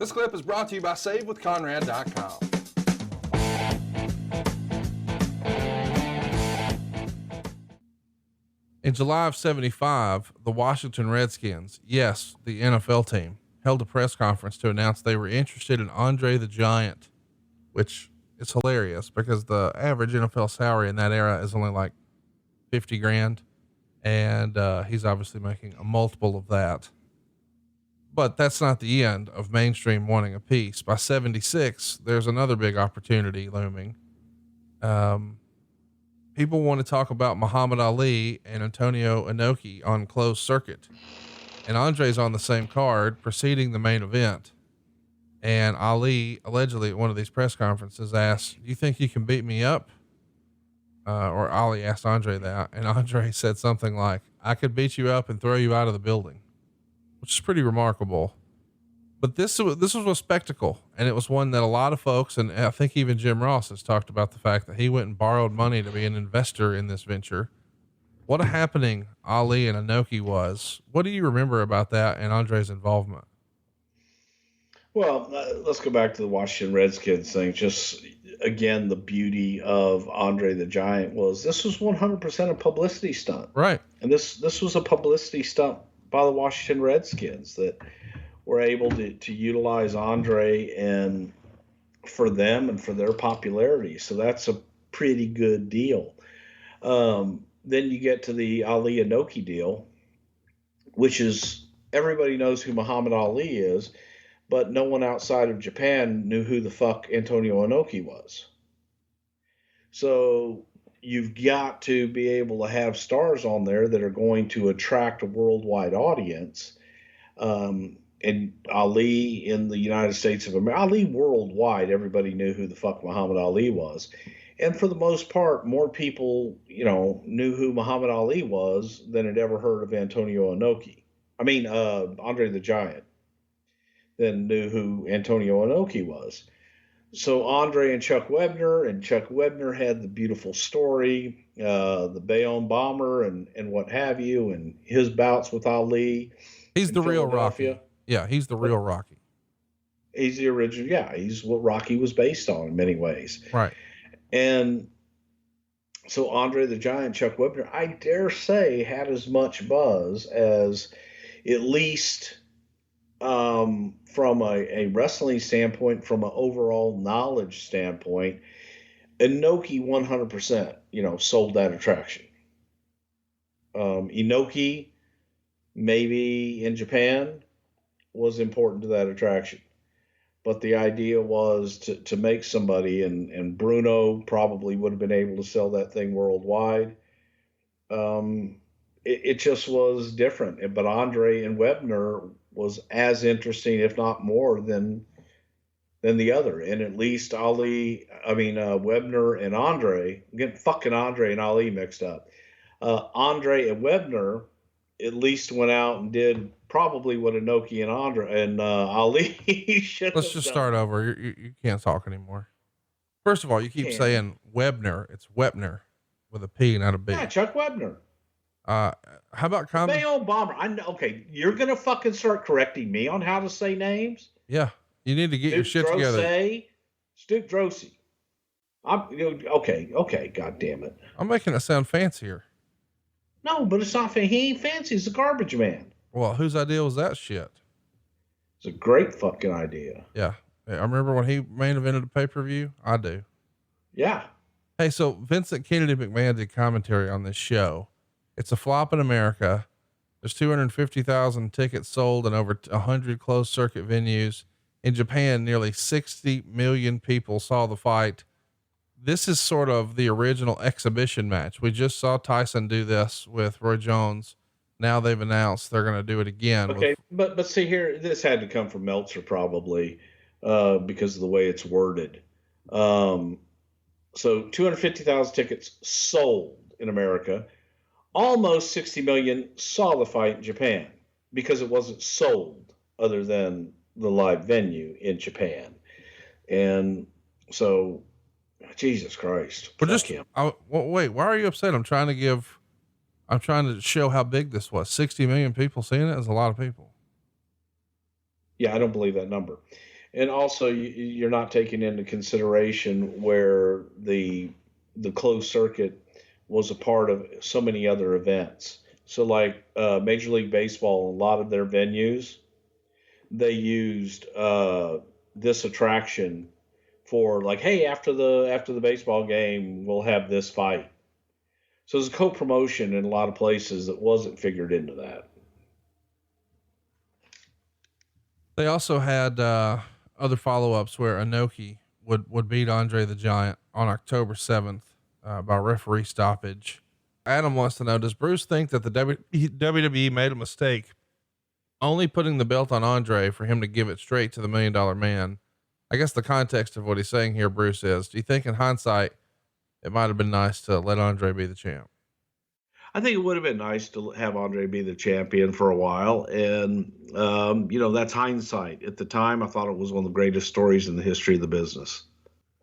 This clip is brought to you by SaveWithConrad.com. In July of 75, the Washington Redskins, yes, the NFL team, held a press conference to announce they were interested in Andre the Giant, which is hilarious because the average NFL salary in that era is only like 50 grand. And, he's obviously making a multiple of that, but that's not the end of mainstream wanting a piece. By 76, there's another big opportunity looming. People want to talk about Muhammad Ali and Antonio Inoki on closed circuit, and Andre's on the same card preceding the main event. And Ali allegedly at one of these press conferences asked, "Do you think you can beat me up?" Or Ali asked Andre that, and Andre said something like, "I could beat you up and throw you out of the building," which is pretty remarkable. But this was a spectacle, and it was one that a lot of folks, and I think even Jim Ross has talked about the fact that he went and borrowed money to be an investor in this venture. What a happening Ali and Inoki was. What do you remember about that and Andre's involvement? Well, let's go back to the Washington Redskins thing. Just again, the beauty of Andre the Giant was this was 100% a publicity stunt. Right. And this was a publicity stunt by the Washington Redskins that were able to utilize Andre and for them and for their popularity. So that's a pretty good deal. Then you get to the Ali Inoki deal, which is everybody knows who Muhammad Ali is, but no one outside of Japan knew who the fuck Antonio Inoki was. So you've got to be able to have stars on there that are going to attract a worldwide audience. And Ali in the United States of America, Ali worldwide, everybody knew who the fuck Muhammad Ali was. And for the most part, more people, knew who Muhammad Ali was than had ever heard of Antonio Inoki. Andre the Giant, than knew who Antonio Inoki was. So Andre and Chuck Wepner had the beautiful story, the Bayonne bomber and what have you, and his bouts with Ali. He's the real Rocky. Yeah, he's the real Rocky. He's the original. Yeah, he's what Rocky was based on in many ways. Right. And so Andre the Giant, Chuck Wepner, I dare say, had as much buzz as, at least from a wrestling standpoint, from an overall knowledge standpoint, Inoki 100%, sold that attraction. Inoki, maybe in Japan, was important to that attraction. But the idea was to make somebody, and Bruno probably would have been able to sell that thing worldwide. It just was different. But Andre and Wepner was as interesting, if not more, than the other. And at least Wepner and Andre, I'm getting fucking Andre and Ali mixed up. Andre and Wepner at least went out and did probably what Inoki and Andre and Ali should. Let's just start over. You can't talk anymore. First of all, you keep saying Webner. It's Wepner with a P, not a B. Yeah, Chuck Wepner. How about Bayonne bomber? I know. Okay, you're gonna fucking start correcting me on how to say names. Yeah, you need to get your shit together. Stuke Drosy. Okay. God damn it. I'm making it sound fancier. No, but it's not. He ain't fancy. He's a garbage man. Well, whose idea was that shit? It's a great fucking idea. Yeah. I remember when he main evented a pay-per-view. I do. Yeah. Hey, so Vincent Kennedy McMahon did commentary on this show. It's a flop in America. There's 250,000 tickets sold in over 100 closed circuit venues. In Japan, nearly 60 million people saw the fight. This is sort of the original exhibition match. We just saw Tyson do this with Roy Jones. Now they've announced they're going to do it again. Okay. But see here, this had to come from Meltzer probably, because of the way it's worded. So 250,000 tickets sold in America. Almost 60 million saw the fight in Japan because it wasn't sold other than the live venue in Japan. And so, Jesus Christ. Wait, why are you upset? I'm trying to show how big this was. 60 million people seeing it is a lot of people. Yeah, I don't believe that number. And also, you're not taking into consideration where the closed circuit was a part of so many other events. So, like Major League Baseball, a lot of their venues, they used this attraction for like, hey, after the baseball game, we'll have this fight. So there's a co-promotion in a lot of places that wasn't figured into that. They also had other follow-ups where Inoki would beat Andre the Giant on October 7th by referee stoppage. Adam wants to know, does Bruce think that the WWE made a mistake only putting the belt on Andre for him to give it straight to the $1 Million Man? I guess the context of what he's saying here, Bruce, is, do you think in hindsight, it might've been nice to let Andre be the champ? I think it would have been nice to have Andre be the champion for a while. And, that's hindsight. At the time, I thought it was one of the greatest stories in the history of the business.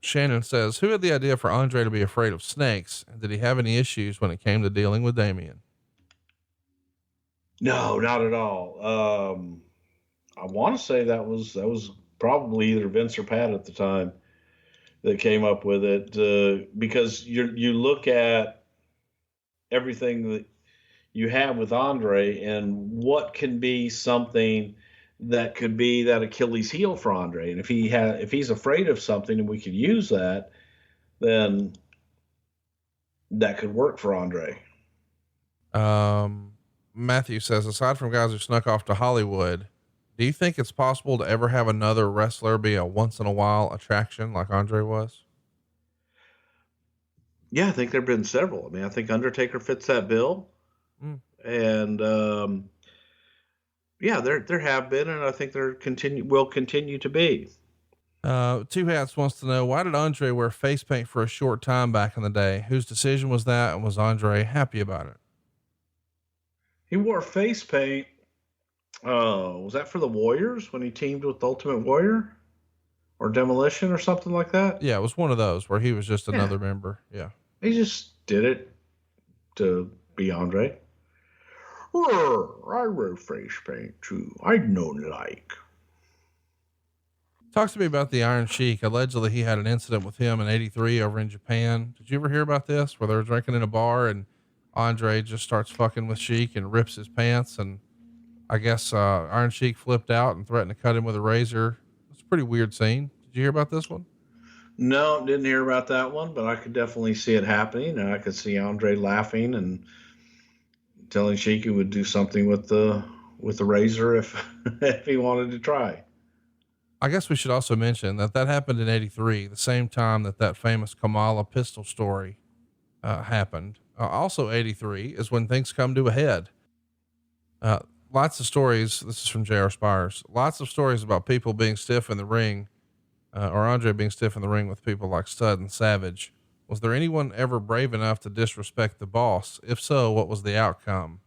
Shannon says, who had the idea for Andre to be afraid of snakes? And did he have any issues when it came to dealing with Damien? No, not at all. I want to say that was probably either Vince or Pat at the time that came up with it, because you look at everything that you have with Andre and what can be something that could be that Achilles heel for Andre. And if he's afraid of something and we could use that, then that could work for Andre. Matthew says, aside from guys who snuck off to Hollywood, do you think it's possible to ever have another wrestler be a once in a while attraction like Andre was? Yeah, I think there've been several. I mean, I think Undertaker fits that bill. And, yeah, there have been, and I think will continue to be. Two Hats wants to know, why did Andre wear face paint for a short time back in the day? Whose decision was that? And was Andre happy about it? He wore face paint. Was that for the Warriors when he teamed with the Ultimate Warrior or Demolition or something like that? Yeah, it was one of those where he was just another member. Yeah. He just did it to be Andre. I wear face paint too. I don't like. Talk to me about the Iron Sheik. Allegedly he had an incident with him in '83 over in Japan. Did you ever hear about this, where they were drinking in a bar and Andre just starts fucking with Sheik and rips his pants? And I guess, Iron Sheik flipped out and threatened to cut him with a razor. It's a pretty weird scene. Did you hear about this one? No, didn't hear about that one, but I could definitely see it happening. And I could see Andre laughing and telling Sheik he would do something with the razor if if he wanted to try. I guess we should also mention that happened in '83, the same time that famous Kamala pistol story happened. Also '83 is when things come to a head. Lots of stories. This is from J.R. Spires. Lots of stories about people being stiff in the ring, or Andre being stiff in the ring with people like Stud and Savage. Was there anyone ever brave enough to disrespect the boss? If so, what was the outcome?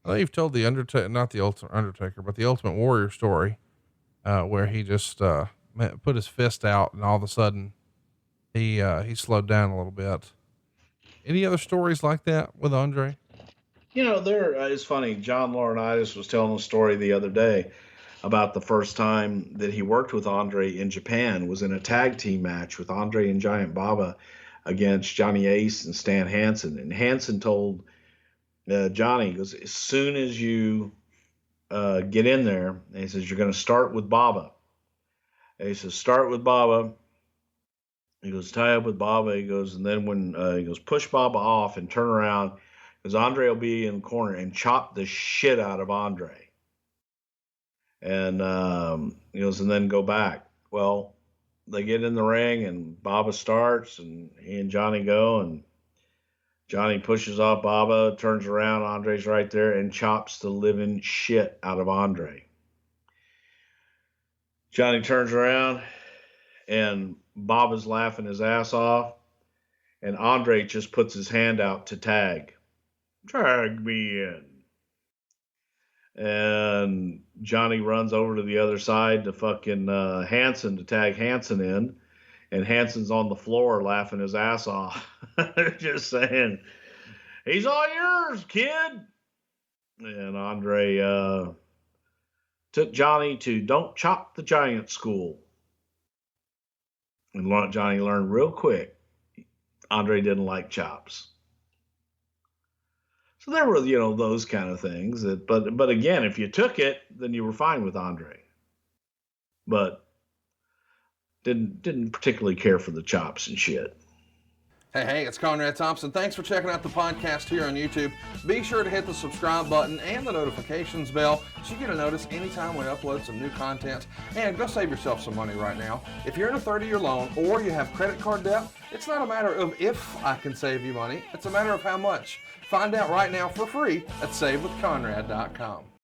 I know you've told the Undertaker, but the Ultimate Warrior story, where he just, put his fist out and all of a sudden he slowed down a little bit. Any other stories like that with Andre? It's funny. John Laurinaitis was telling a story the other day about the first time that he worked with Andre in Japan was in a tag team match with Andre and Giant Baba against Johnny Ace and Stan Hansen. And Hansen told Johnny, he goes, as soon as you get in there, and he says, you're going to start with Baba. And he says, start with Baba. He goes, tie up with Baba. He goes, and then when he goes, push Baba off and turn around, because Andre will be in the corner, and chop the shit out of Andre. And he goes, and then go back. Well, they get in the ring, and Baba starts, and he and Johnny go, and Johnny pushes off Baba, turns around, Andre's right there, and chops the living shit out of Andre. Johnny turns around, and Baba's laughing his ass off, and Andre just puts his hand out to tag. Tag me in. And Johnny runs over to the other side to fucking Hansen to tag Hansen in. And Hansen's on the floor laughing his ass off. Just saying, he's all yours, kid. And Andre took Johnny to Don't Chop the Giant school. And Johnny learned real quick Andre didn't like chops. So there were, those kind of things. But again, if you took it, then you were fine with Andre. But didn't particularly care for the chops and shit. Hey, it's Conrad Thompson. Thanks for checking out the podcast here on YouTube. Be sure to hit the subscribe button and the notifications bell so you get a notice anytime we upload some new content. And go save yourself some money right now. If you're in a 30-year loan or you have credit card debt, it's not a matter of if I can save you money. It's a matter of how much. Find out right now for free at SaveWithConrad.com.